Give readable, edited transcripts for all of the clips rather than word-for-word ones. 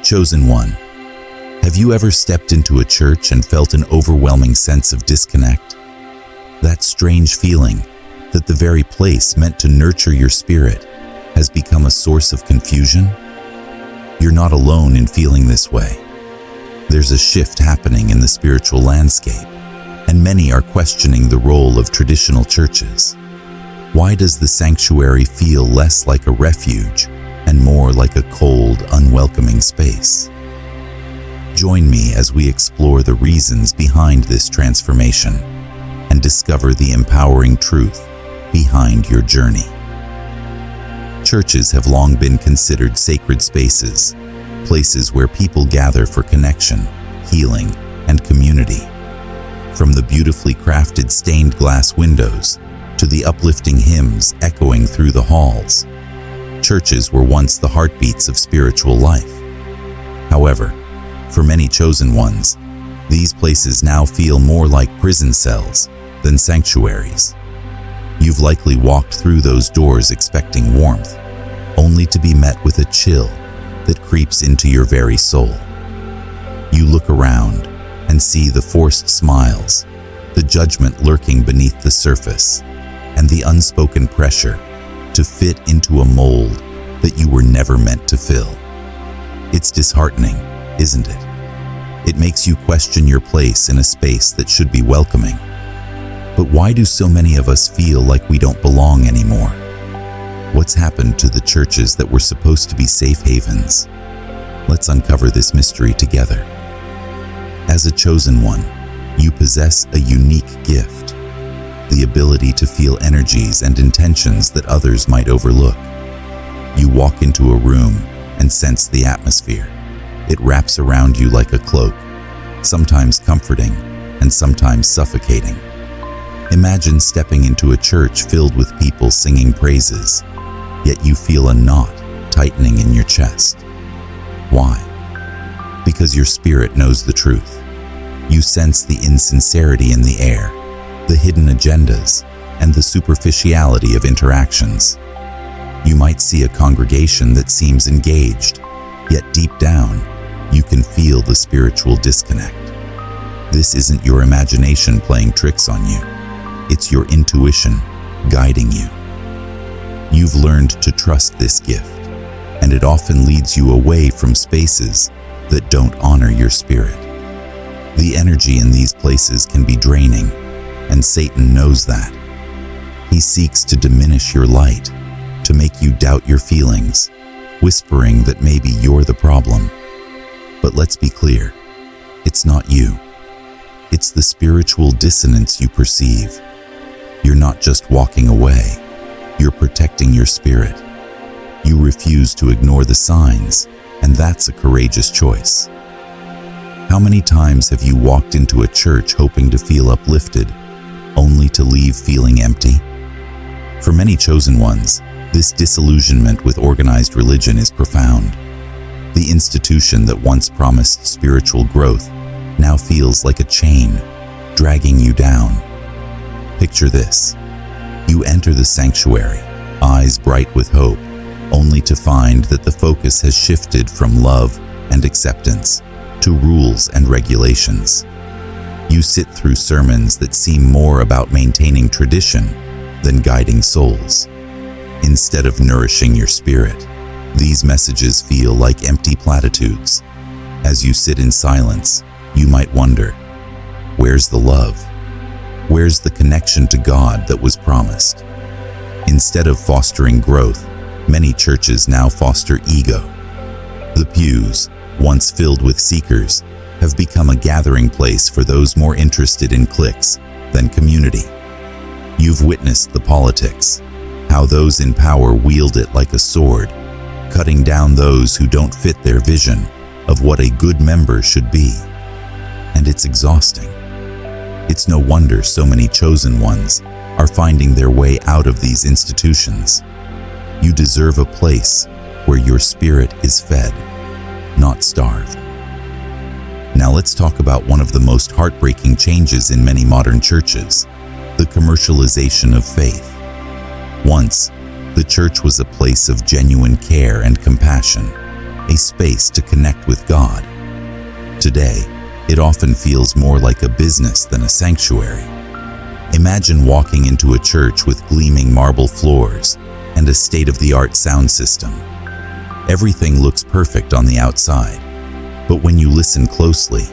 Chosen one, have you ever stepped into a church and felt an overwhelming sense of disconnect? That strange feeling that the very place meant to nurture your spirit has become a source of confusion? You're not alone in feeling this way. There's a shift happening in the spiritual landscape, and many are questioning the role of traditional churches. Why does the sanctuary feel less like a refuge and more like a cold, unwelcoming space? Join me as we explore the reasons behind this transformation and discover the empowering truth behind your journey. Churches have long been considered sacred spaces, places where people gather for connection, healing, and community. From the beautifully crafted stained glass windows to the uplifting hymns echoing through the halls, churches were once the heartbeats of spiritual life. However, for many chosen ones, these places now feel more like prison cells than sanctuaries. You've likely walked through those doors expecting warmth, only to be met with a chill that creeps into your very soul. You look around and see the forced smiles, the judgment lurking beneath the surface, and the unspoken pressure to fit into a mold that you were never meant to fill. It's disheartening, isn't it? It makes you question your place in a space that should be welcoming. But why do so many of us feel like we don't belong anymore? What's happened to the churches that were supposed to be safe havens? Let's uncover this mystery together. As a chosen one, you possess a unique gift, the ability to feel energies and intentions that others might overlook. You walk into a room and sense the atmosphere. It wraps around you like a cloak, sometimes comforting and sometimes suffocating. Imagine stepping into a church filled with people singing praises, yet you feel a knot tightening in your chest. Why? Because your spirit knows the truth. You sense the insincerity in the air, the hidden agendas, and the superficiality of interactions. You might see a congregation that seems engaged, yet deep down, you can feel the spiritual disconnect. This isn't your imagination playing tricks on you. It's your intuition guiding you. You've learned to trust this gift, and it often leads you away from spaces that don't honor your spirit. The energy in these places can be draining, and Satan knows that. He seeks to diminish your light, to make you doubt your feelings, whispering that maybe you're the problem. But let's be clear, it's not you. It's the spiritual dissonance you perceive. You're not just walking away, you're protecting your spirit. You refuse to ignore the signs, and that's a courageous choice. How many times have you walked into a church hoping to feel uplifted, only to leave feeling empty? For many chosen ones, this disillusionment with organized religion is profound. The institution that once promised spiritual growth now feels like a chain, dragging you down. Picture this. You enter the sanctuary, eyes bright with hope, only to find that the focus has shifted from love and acceptance to rules and regulations. You sit through sermons that seem more about maintaining tradition than guiding souls. Instead of nourishing your spirit, these messages feel like empty platitudes. As you sit in silence, you might wonder, where's the love? Where's the connection to God that was promised? Instead of fostering growth, many churches now foster ego. The pews, once filled with seekers, have become a gathering place for those more interested in cliques than community. You've witnessed the politics, how those in power wield it like a sword, cutting down those who don't fit their vision of what a good member should be. And it's exhausting. It's no wonder so many chosen ones are finding their way out of these institutions. You deserve a place where your spirit is fed, not starved. Now let's talk about one of the most heartbreaking changes in many modern churches, the commercialization of faith. Once, the church was a place of genuine care and compassion, a space to connect with God. Today, it often feels more like a business than a sanctuary. Imagine walking into a church with gleaming marble floors and a state-of-the-art sound system. Everything looks perfect on the outside, but when you listen closely,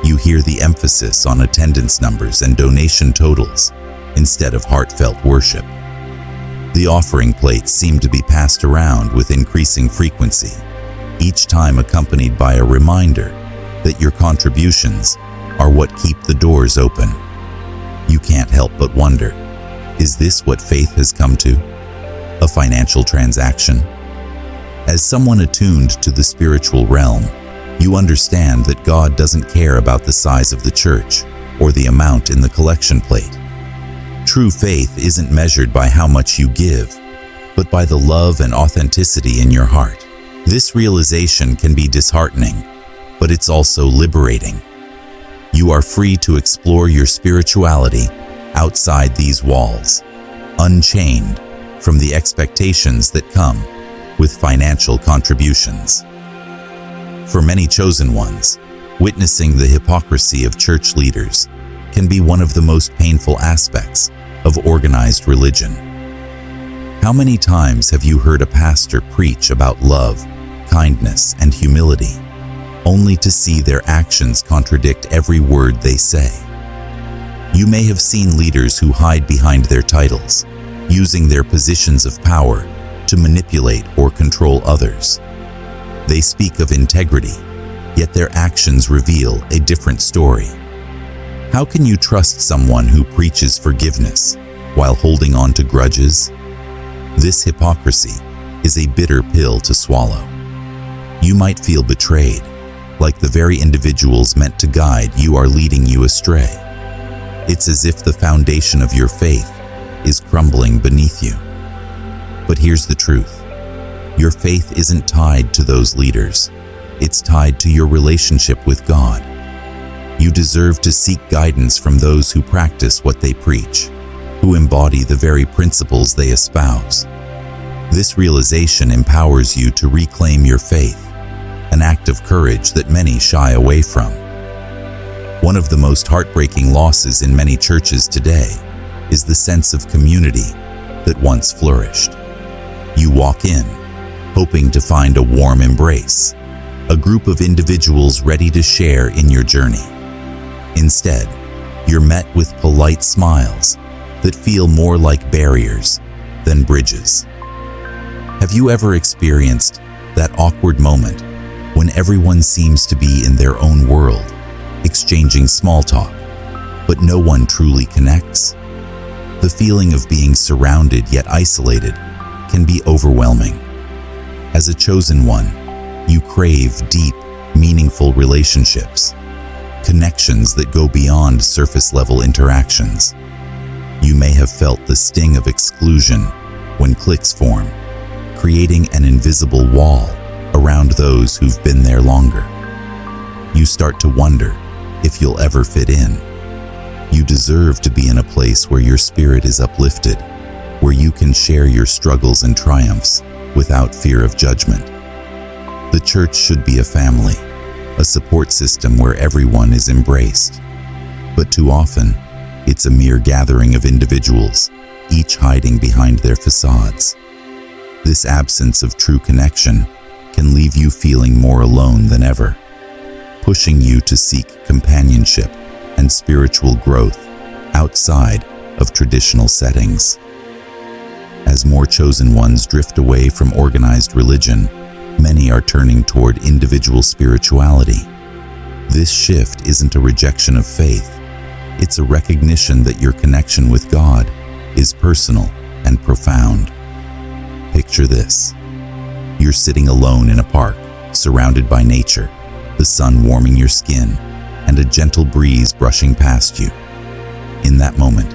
you hear the emphasis on attendance numbers and donation totals instead of heartfelt worship. The offering plates seem to be passed around with increasing frequency, each time accompanied by a reminder that your contributions are what keep the doors open. You can't help but wonder, is this what faith has come to? A financial transaction? As someone attuned to the spiritual realm, you understand that God doesn't care about the size of the church or the amount in the collection plate. True faith isn't measured by how much you give, but by the love and authenticity in your heart. This realization can be disheartening, but it's also liberating. You are free to explore your spirituality outside these walls, unchained from the expectations that come with financial contributions. For many chosen ones, witnessing the hypocrisy of church leaders can be one of the most painful aspects of organized religion. How many times have you heard a pastor preach about love, kindness, and humility, only to see their actions contradict every word they say? You may have seen leaders who hide behind their titles, using their positions of power to manipulate or control others. They speak of integrity, yet their actions reveal a different story. How can you trust someone who preaches forgiveness while holding on to grudges? This hypocrisy is a bitter pill to swallow. You might feel betrayed, like the very individuals meant to guide you are leading you astray. It's as if the foundation of your faith is crumbling beneath you. But here's the truth. Your faith isn't tied to those leaders. It's tied to your relationship with God. You deserve to seek guidance from those who practice what they preach, who embody the very principles they espouse. This realization empowers you to reclaim your faith, an act of courage that many shy away from. One of the most heartbreaking losses in many churches today is the sense of community that once flourished. You walk in, hoping to find a warm embrace, a group of individuals ready to share in your journey. Instead, you're met with polite smiles that feel more like barriers than bridges. Have you ever experienced that awkward moment when everyone seems to be in their own world, exchanging small talk, but no one truly connects? The feeling of being surrounded yet isolated can be overwhelming. As a chosen one, you crave deep, meaningful relationships, connections that go beyond surface-level interactions. You may have felt the sting of exclusion when cliques form, creating an invisible wall around those who've been there longer. You start to wonder if you'll ever fit in. You deserve to be in a place where your spirit is uplifted, where you can share your struggles and triumphs without fear of judgment. The church should be a family, a support system where everyone is embraced. But too often, it's a mere gathering of individuals, each hiding behind their facades. This absence of true connection can leave you feeling more alone than ever, pushing you to seek companionship and spiritual growth outside of traditional settings. As more chosen ones drift away from organized religion, many are turning toward individual spirituality. This shift isn't a rejection of faith. It's a recognition that your connection with God is personal and profound. Picture this. You're sitting alone in a park, surrounded by nature, the sun warming your skin, and a gentle breeze brushing past you. In that moment,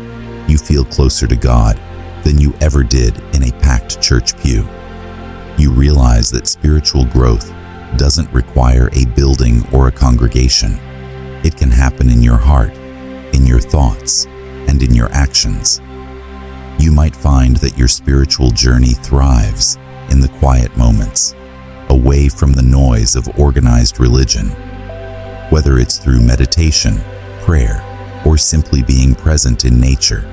you feel closer to God than you ever did in a packed church pew. You realize that spiritual growth doesn't require a building or a congregation. It can happen in your heart, in your thoughts, and in your actions. You might find that your spiritual journey thrives in the quiet moments, away from the noise of organized religion. Whether it's through meditation, prayer, or simply being present in nature,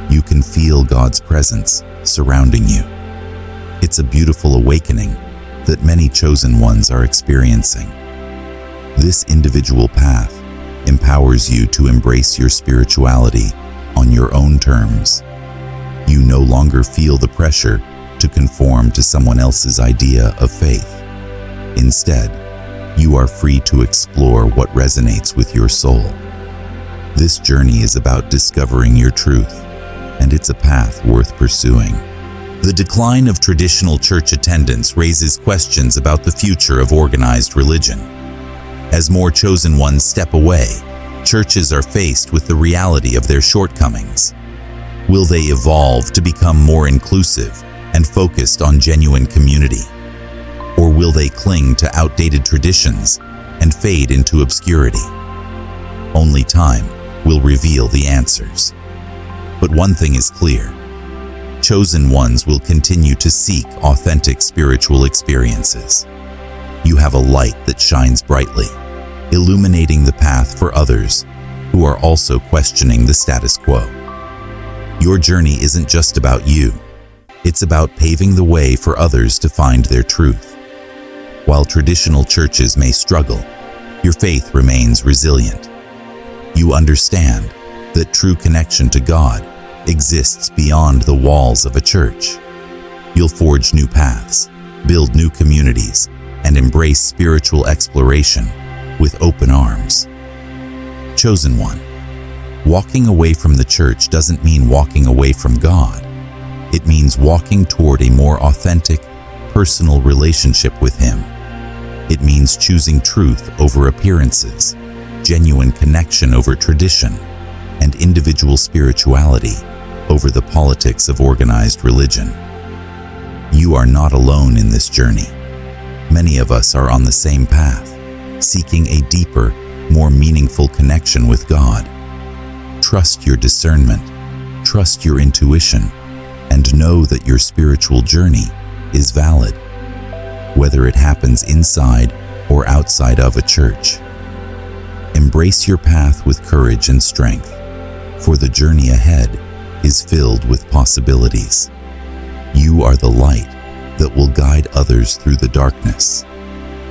you can feel God's presence surrounding you. It's a beautiful awakening that many chosen ones are experiencing. This individual path empowers you to embrace your spirituality on your own terms. You no longer feel the pressure to conform to someone else's idea of faith. Instead, you are free to explore what resonates with your soul. This journey is about discovering your truth, and it's a path worth pursuing. The decline of traditional church attendance raises questions about the future of organized religion. As more chosen ones step away, churches are faced with the reality of their shortcomings. Will they evolve to become more inclusive and focused on genuine community? Or will they cling to outdated traditions and fade into obscurity? Only time will reveal the answers. But one thing is clear: chosen ones will continue to seek authentic spiritual experiences. You have a light that shines brightly, illuminating the path for others who are also questioning the status quo. Your journey isn't just about you. It's about paving the way for others to find their truth. While traditional churches may struggle, your faith remains resilient. You understand that true connection to God exists beyond the walls of a church. You'll forge new paths, build new communities, and embrace spiritual exploration with open arms. Chosen one, walking away from the church doesn't mean walking away from God. It means walking toward a more authentic, personal relationship with Him. It means choosing truth over appearances, genuine connection over tradition, and individual spirituality over the politics of organized religion. You are not alone in this journey. Many of us are on the same path, seeking a deeper, more meaningful connection with God. Trust your discernment, trust your intuition, and know that your spiritual journey is valid, whether it happens inside or outside of a church. Embrace your path with courage and strength, for the journey ahead is filled with possibilities. You are the light that will guide others through the darkness.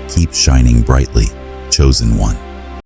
Keep shining brightly, chosen one.